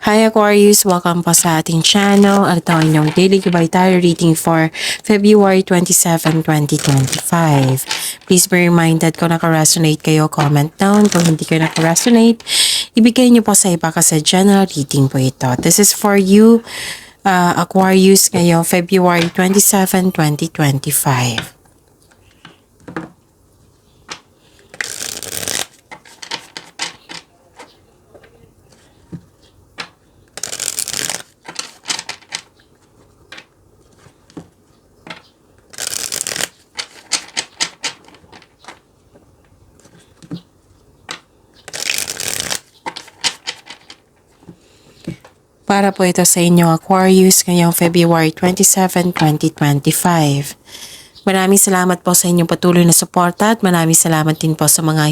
Hi Aquarius! Welcome po sa ating channel. At ito ang inyong daily gabay tarot reading for February 27, 2025. Please be reminded kung naka-resonate kayo, comment down. Kung hindi kayo naka-resonate, ibigay niyo po sa iba kasi general reading po ito. This is for you, Aquarius, ngayong February 27, 2025. Para po ito sa inyo Aquarius ngayong February 27, 2025. Maraming salamat po sa inyong patuloy na suporta at maraming salamat din po sa mga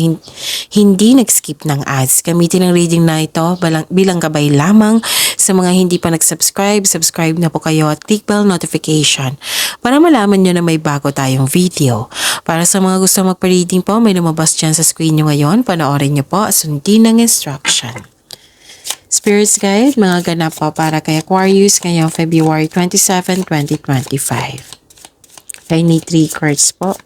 hindi nag-skip ng ads. Gamitin ang reading na ito bilang gabay lamang sa mga hindi pa nag-subscribe. Subscribe na po kayo at click bell notification para malaman nyo na may bago tayong video. Para sa mga gusto magpa-reading po, may lumabas dyan sa screen nyo ngayon. Panoorin nyo po at sundin ang instruction. Spirits Guide, mga ganap po para kay Aquarius ngayong February 27, 2025. I need 3 cards po.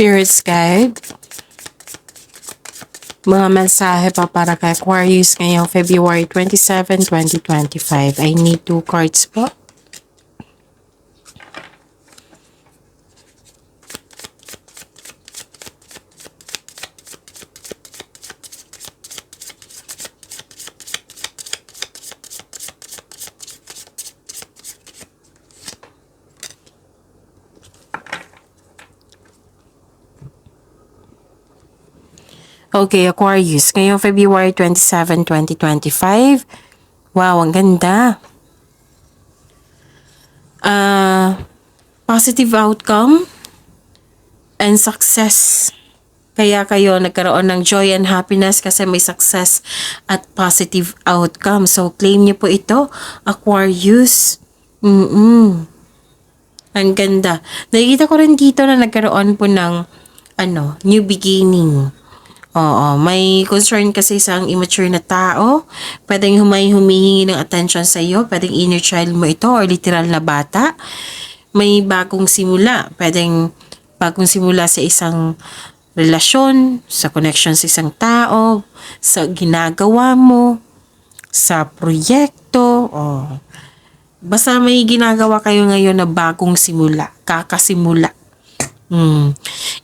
Spirits Guide, mga mensahe pa para kay Aquarius ngayong February 27, 2025. I need 2 cards po. Okay, Aquarius, ngayong February 27, 2025. Wow, ang ganda. Positive outcome and success. Kaya kayo nagkaroon ng joy and happiness kasi may success at positive outcome. So, claim niyo po ito, Aquarius. Ang ganda. Nakikita ko rin dito na nagkaroon po ng new beginning. Oo, may concern kasi isang immature na tao. Pwedeng humihingi ng attention sa iyo. Pwedeng inner child mo ito or literal na bata. May bagong simula. Pwedeng bagong simula sa isang relasyon, sa connection sa isang tao, sa ginagawa mo, sa proyekto. Oh. Basta may ginagawa kayo ngayon na bagong simula, kakasimula.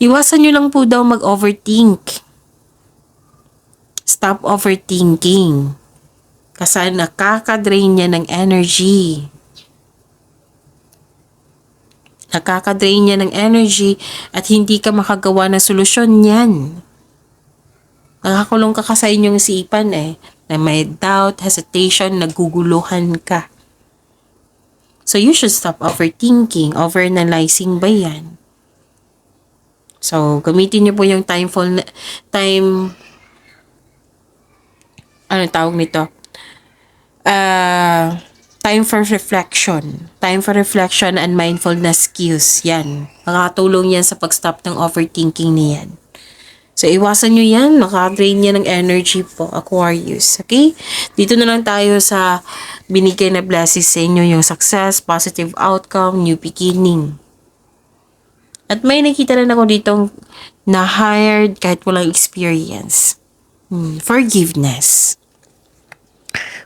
Iwasan nyo lang po daw mag-overthink. Stop overthinking. Kasi nakaka-drain niya ng energy. Nakaka-drain niya ng energy at hindi ka makagawa ng solusyon niyan. Nakakulong ka sa inyong isipan na may doubt, hesitation, naguguluhan ka. So you should stop overthinking, overanalyzing ba yan? So gamitin niyo po yung time for reflection. Time for reflection and mindfulness skills. Yan. Makakatulong yan sa pag-stop ng overthinking niyan. So, iwasan nyo yan. Makadrain yan ng energy po, Aquarius. Okay? Dito na lang tayo sa binigay na blessings sa inyo, yung success, positive outcome, new beginning. At may nakita rin ako ditong na-hired kahit walang experience. Forgiveness.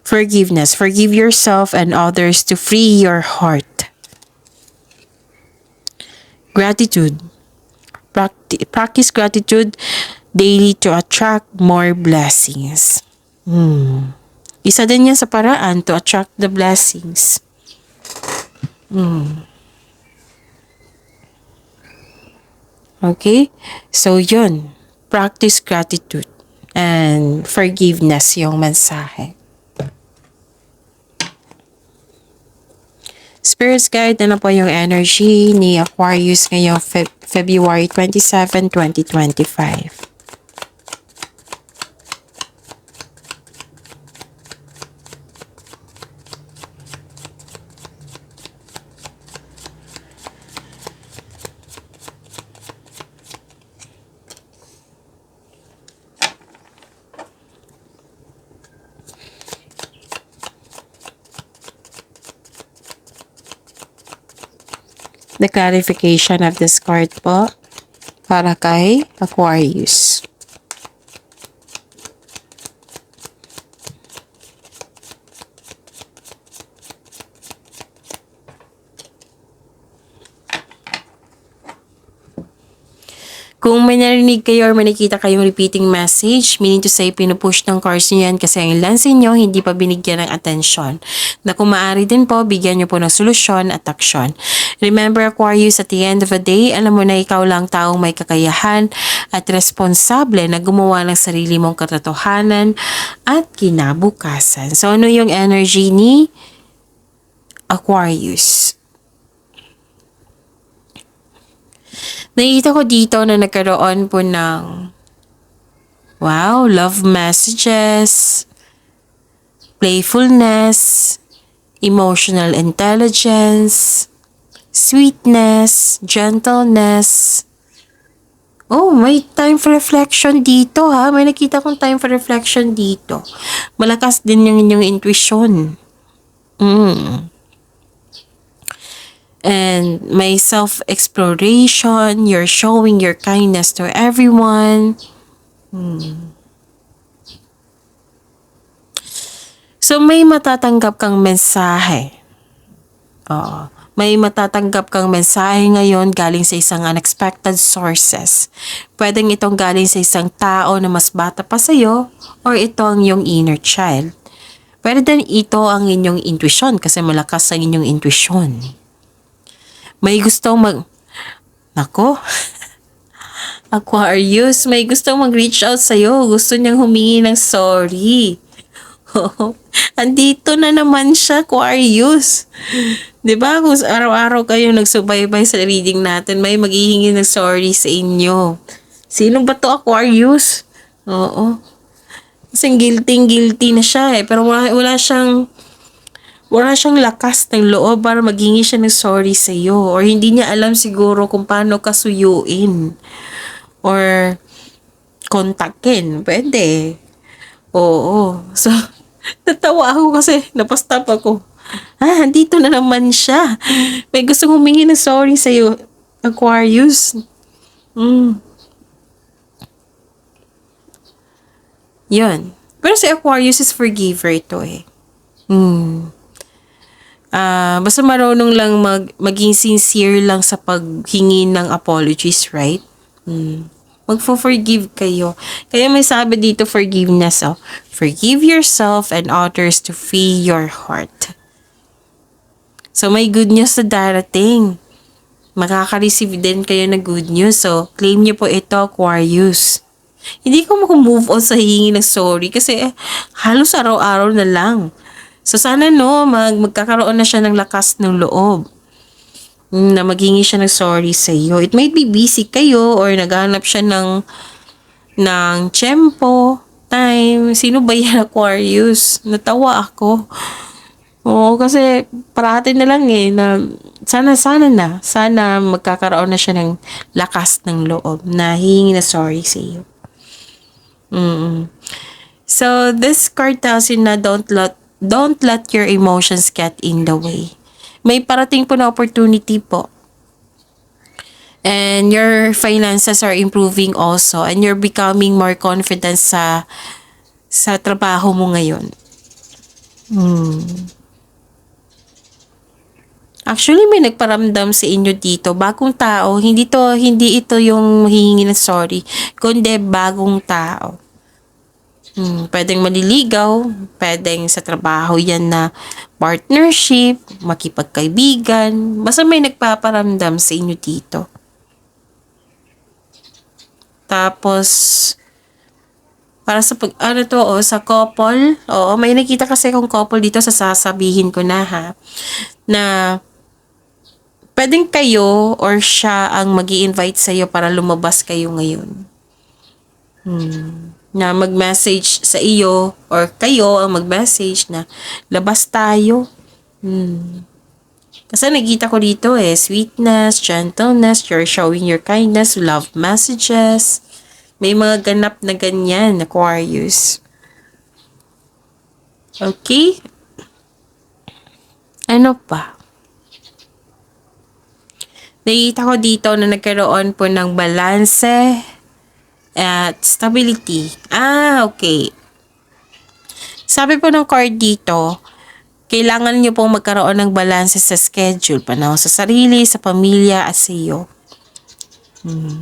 Forgiveness. Forgive yourself and others to free your heart. Gratitude. Practice gratitude daily to attract more blessings. Isa din yan sa paraan to attract the blessings. Okay? So, yun. Practice gratitude and forgiveness yung mensahe. Spirits Guide, ano po yung energy ni Aquarius ngayong February 27, 2025? The clarification of this card po para kay Aquarius. Kung may narinig kayo or may nakita kayong repeating message, meaning to say, pinupush ng cards nyo yan kasi ang ilan sa inyo hindi pa binigyan ng atensyon. Na kung maaari din po, bigyan nyo po ng solusyon at aksyon. Remember Aquarius, at the end of the day, alam mo na ikaw lang taong may kakayahan at responsable na gumawa ng sarili mong katotohanan at kinabukasan. So ano yung energy ni Aquarius? Nakita ko dito na nagkaroon po ng love messages, playfulness, emotional intelligence, sweetness, gentleness. Oh, may time for reflection dito ha. May nakita kong time for reflection dito. Malakas din yung inyong intuition. And may self-exploration, you're showing your kindness to everyone. So may matatanggap kang mensahe. May matatanggap kang mensahe ngayon galing sa isang unexpected sources. Pwedeng itong galing sa isang tao na mas bata pa sa'yo or ito ang iyong inner child. Pwede din ito ang inyong intuition kasi malakas ang inyong intuition. May gustong Aquarius, may gustong mag-reach out sa'yo. Gusto niyang humingi ng sorry. Andito na naman siya, Aquarius. Diba? Kung araw-araw kayo nagsubaybay sa reading natin, may maghihingi ng sorry sa inyo. Sino ba to, Aquarius? Oo. Kasi guilty na siya eh. Pero wala siyang lakas ng loob para maghingi siya ng sorry sa iyo, or hindi niya alam siguro kung paano kasuyuin or kontakin. Pwede. Oo. So, natawa ako kasi napastop ako. Dito na naman siya. May gusto humingi ng sorry sa iyo, Aquarius. Yun. Pero si Aquarius is forgiver ito eh. Basta marunong lang maging sincere lang sa paghingi ng apologies, right? Magfo-forgive kayo. Kaya may sabi dito, forgiveness. Forgive yourself and others to free your heart. So may good news na darating. Makaka-receive din kayo ng good news. So claim niyo po ito, Aquarius. Hindi ko move on sa hihingi ng sorry kasi halos araw-araw na lang. So sana magkakaroon na siya ng lakas ng loob na maghingi siya ng sorry sa iyo. It might be busy kayo or naghahanap siya ng tiyempo, time. Sino ba yan, Aquarius? Natawa ako. Oo, kasi parati na lang na sana magkakaroon na siya ng lakas ng loob na hihingi na sorry sa iyo. So this card tells you na don't let your emotions get in the way. May parating po na opportunity po. And your finances are improving also. And you're becoming more confident sa trabaho mo ngayon. Actually, may nagparamdam sa inyo dito. Bagong tao. Hindi ito yung hihingi ng sorry. Kundi bagong tao. Pwedeng maliligaw. Pwedeng sa trabaho yan na partnership, makipagkaibigan. Basta may nagpaparamdam sa inyo dito. Tapos, para sa sa couple. Oo, may nakita kasi akong couple dito sa sasabihin ko na ha. Na pwedeng kayo or siya ang mag-i-invite sa'yo para lumabas kayo ngayon. Na mag-message sa iyo or kayo ang mag-message na labas tayo. Kasi nakita ko dito sweetness, gentleness, you're showing your kindness, love messages. May mga ganap na ganyan, Aquarius. Okay? Ano pa? Nakita ko dito na nagkaroon po ng balanse at stability. Okay. Sabi po ng card dito, kailangan niyo pong magkaroon ng balanse sa schedule, panahon sa sarili, sa pamilya, at sa iyo.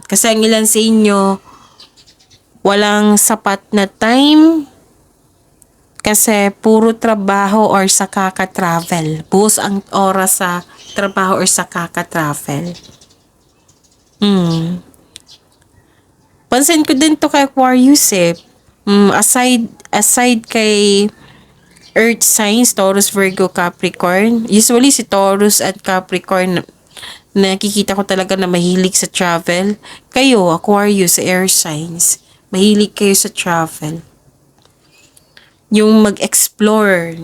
Kasi ang ilan sa inyo, walang sapat na time kasi puro trabaho or sa kaka-travel. Buhos ang oras sa trabaho or sa kaka-travel. Pansin ko din to kay Aquarius aside kay Earth signs, Taurus, Virgo, Capricorn. Usually si Taurus at Capricorn nakikita ko talaga na mahilig sa travel. Kayo, Aquarius, air signs, mahilig kayo sa travel. Yung mag-explore.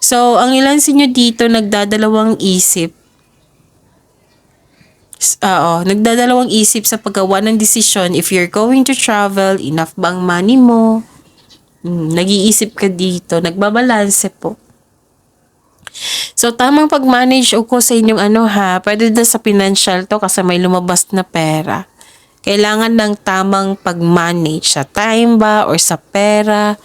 So, ang ilan sa inyo dito nagdadalawang isip. Nagdadalawang isip sa paggawa ng desisyon. If you're going to travel, enough bang money mo? Nag-iisip ka dito. Nagbabalanse po. So, tamang pag-manage ko sa inyong pwede din sa financial to kasi may lumabas na pera. Kailangan ng tamang pag-manage sa time ba or sa pera.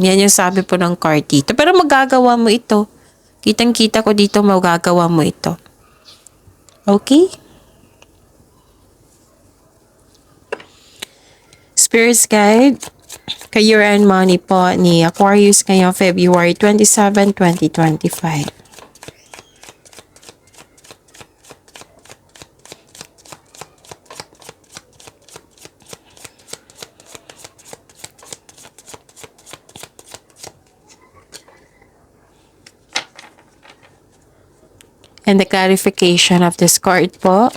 Yan yung sabi po ng card dito. Pero magagawa mo ito. Kitang-kita ko dito magagawa mo ito. Okay? Spirit's Guide, Career and Money po ni Aquarius ngayong February 27, 2025. And the clarification of this card po.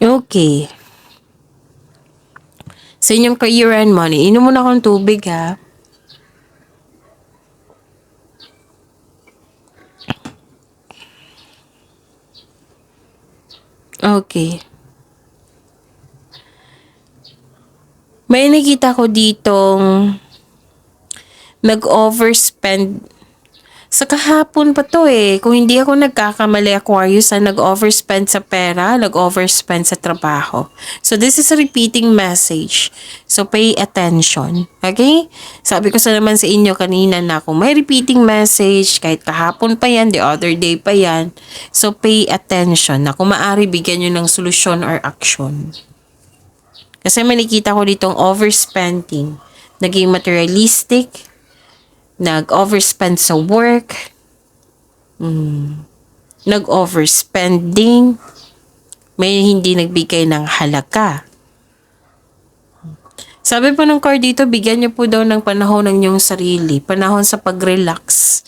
Okay. Sa inyong career and money, inom muna akong tubig ha. Okay. May nakita ko ditong nag-overspend. Sa kahapon pa to Kung hindi ako nagkakamali, Aquarius, nag-overspend sa pera, nag-overspend sa trabaho. So, this is a repeating message. So, pay attention. Okay? Sabi ko naman sa inyo kanina na kung may repeating message, kahit kahapon pa yan, the other day pa yan, so pay attention na kung maaari bigyan nyo ng solusyon or action. Kasi may nakita ko ditong overspending. Naging materialistic, nag-overspend sa work, nag-overspending, may hindi nagbigay ng halaga. Sabi po ng card dito, bigyan niyo po daw ng panahon ng inyong sarili, panahon sa pag-relax,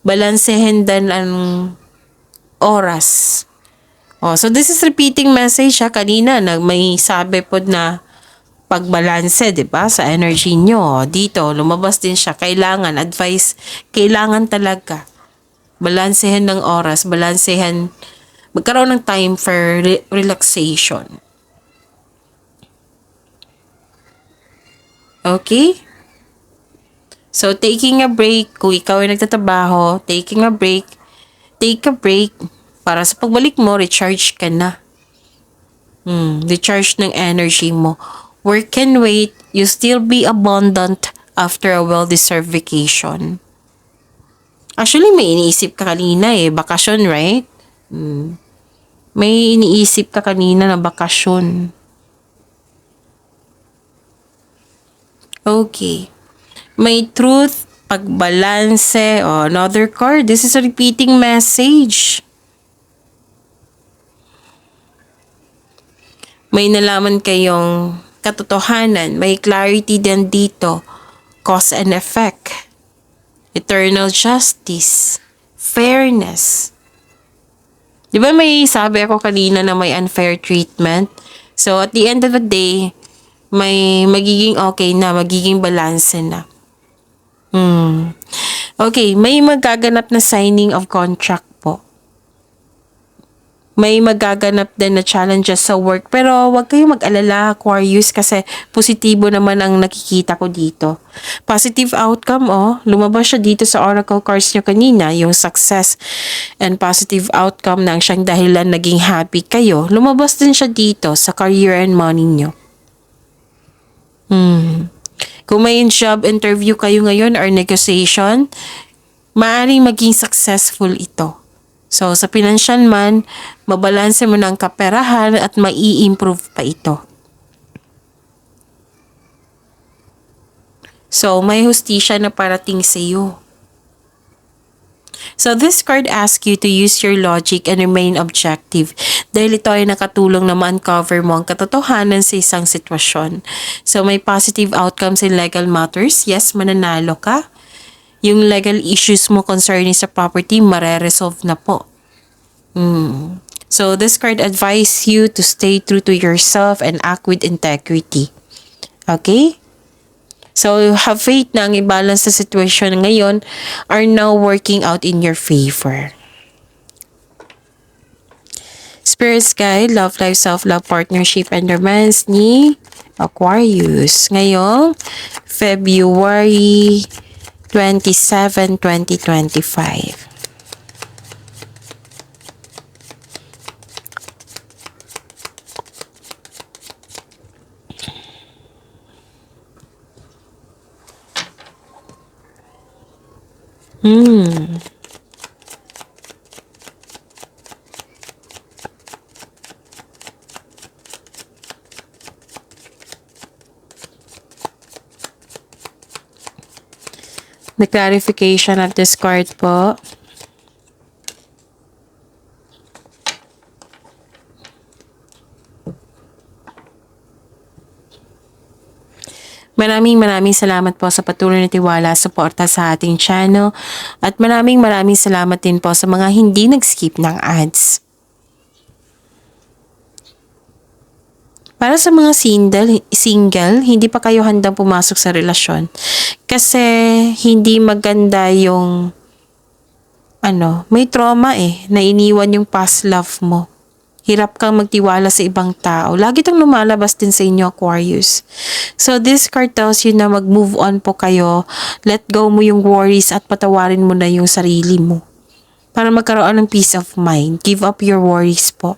balansehin din ang oras. So this is repeating message kanina, may sabi po na pagbalanse, 'di ba? Sa energy nyo. Dito, lumabas din siya. Kailangan, advice, kailangan talaga. Balansehin ng oras, balansehin, magkaroon ng time for relaxation. Okay? So, taking a break, kung ikaw ay nagtatrabaho, taking a break, take a break para sa pagbalik mo, recharge ka na. Recharge ng energy mo. Work can wait, you still be abundant after a well-deserved vacation. Actually, may iniisip ka kanina bakasyon, right? May iniisip ka kanina na bakasyon. Okay. May truth, pagbalanse, another card. This is a repeating message. May nalaman kayong katotohanan. May clarity din dito. Cause and effect. Eternal justice. Fairness. Di ba may sabi ako kanina na may unfair treatment? So, at the end of the day, may magiging okay na, magiging balance na. Okay, may magaganap na signing of contract po. May magaganap din na challenges sa work. Pero wag kayong mag-alala, Aquarius, kasi positibo naman ang nakikita ko dito. Positive outcome, lumabas siya dito sa oracle cards niyo kanina, yung success and positive outcome na ang siyang dahilan naging happy kayo. Lumabas din siya dito sa career and money niyo. Kung may job interview kayo ngayon or negotiation, maaaring maging successful ito. So, sa financial man, mabalanse mo ng kaperahan at mai-improve pa ito. So, may hustisya na parating sa iyo. So, this card asks you to use your logic and remain objective dahil ito ay nakatulong na ma-uncover mo ang katotohanan sa isang sitwasyon. So, may positive outcomes in legal matters. Yes, mananalo ka. Yung legal issues mo concerning sa property, mare-resolve na po. So, this card advises you to stay true to yourself and act with integrity. Okay? So, have faith na ang i-balance sa situation ngayon are now working out in your favor. Spirit Guide, Love Life, Self-Love, Partnership, and Romance ni Aquarius. Ngayong February 27, 2025. The clarification of this card po. Maraming salamat po sa patuloy na tiwala, suporta sa ating channel. At maraming salamat din po sa mga hindi nag-skip ng ads. Para sa mga single, hindi pa kayo handang pumasok sa relasyon. Kasi hindi maganda yung may trauma na iniwan yung past love mo. Hirap kang magtiwala sa ibang tao. Lagi itong lumalabas din sa inyo, Aquarius. So, this card tells you na mag-move on po kayo. Let go mo yung worries at patawarin mo na yung sarili mo. Para magkaroon ng peace of mind. Give up your worries po.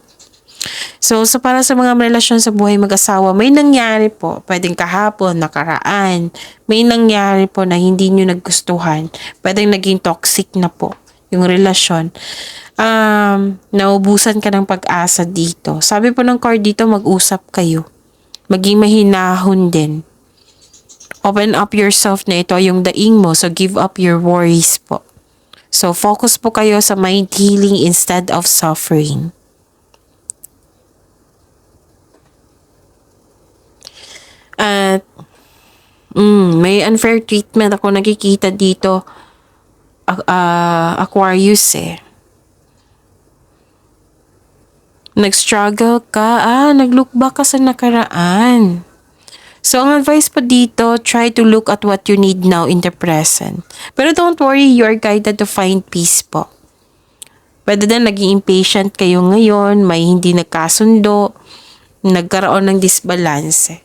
So para sa mga relasyon sa buhay mag-asawa, may nangyari po. Pwedeng kahapon, nakaraan. May nangyari po na hindi nyo nagustuhan. Pwedeng naging toxic na po yung relasyon. Naubusan ka ng pag-asa dito. Sabi po ng card dito, mag-usap kayo. Maging mahinahon din. Open up yourself na ito yung daing mo. So give up your worries po. So focus po kayo sa mind healing instead of suffering. At may unfair treatment ako nakikita dito, Aquarius Nag-struggle ka, nag-look back ka sa nakaraan. So, ang advice po dito, try to look at what you need now in the present. Pero don't worry, you are guided to find peace po. Pwede din naging impatient kayo ngayon, may hindi nagkasundo, nagkaroon ng disbalance.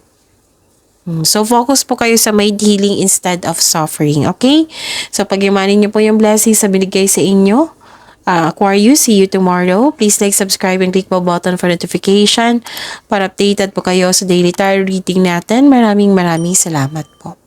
So, focus po kayo sa may healing instead of suffering, okay? So, pagyamanin niyo po yung blessings na binigay sa inyo. Aquarius, see you tomorrow. Please like, subscribe, and click po button for notification para updated po kayo sa daily tarot reading natin. Maraming salamat po.